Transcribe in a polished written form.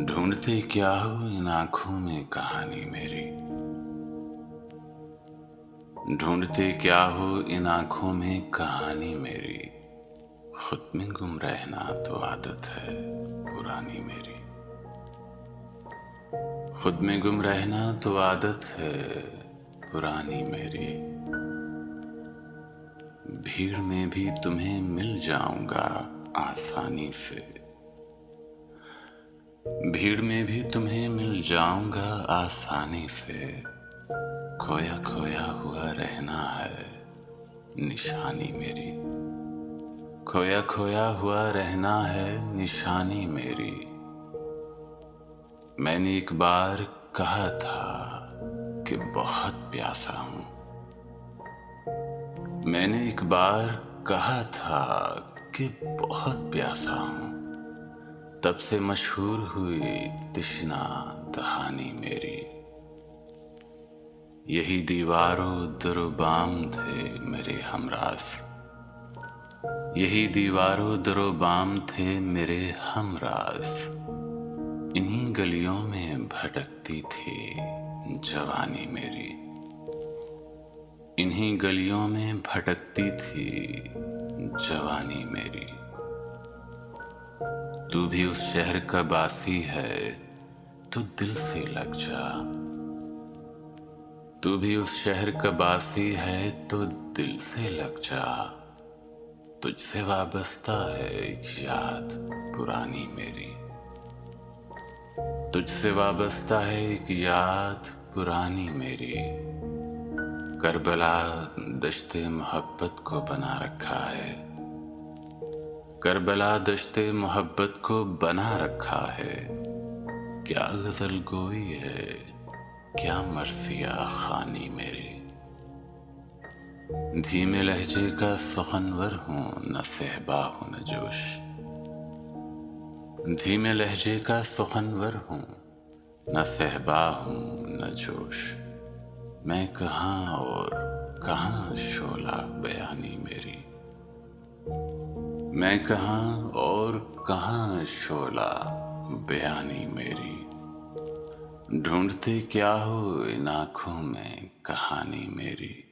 ढूंढते क्या हो इन आंखों में कहानी मेरी। ढूंढते क्या हो इन आंखों में कहानी मेरी। खुद में गुम रहना तो आदत है पुरानी मेरी। खुद में गुम रहना तो आदत है पुरानी मेरी। भीड़ में भी तुम्हें मिल जाऊंगा आसानी से। भीड़ में भी तुम्हें मिल जाऊंगा आसानी से। खोया खोया हुआ रहना है निशानी मेरी। खोया खोया हुआ रहना है निशानी मेरी। मैंने एक बार कहा था कि बहुत प्यासा हूं। मैंने एक बार कहा था कि बहुत प्यासा हूं। तब से मशहूर हुई तिश्ना दहानी मेरी। यही दीवारों दरोबाम थे मेरे हमराज। यही दीवारों दरोबाम थे मेरे हमराज। इन्हीं गलियों में भटकती थी जवानी मेरी। इन्हीं गलियों में भटकती थी जवानी मेरी। तू भी उस शहर का बासी है तो दिल से लग जा। तू भी उस शहर का बासी है तो दिल से लग जा। तुझसे वाबस्ता है एक याद पुरानी मेरी। तुझसे वाबस्ता है एक याद पुरानी मेरी। करबला दश्ते मोहब्बत को बना रखा है। करबला दश्ते मोहब्बत को बना रखा है। क्या गजल गोई है क्या मर्सिया खानी मेरी। धीमे लहजे का सुखनवर हूं न सहबा हूं न जोश। धीमे लहजे का सुखनवर हूं न सहबा हूं न जोश। मैं कहां और कहां शोला बयानी मेरी। मैं कहां और कहां शोला बयानी मेरी। ढूंढते क्या हो इन आंखों में कहानी मेरी।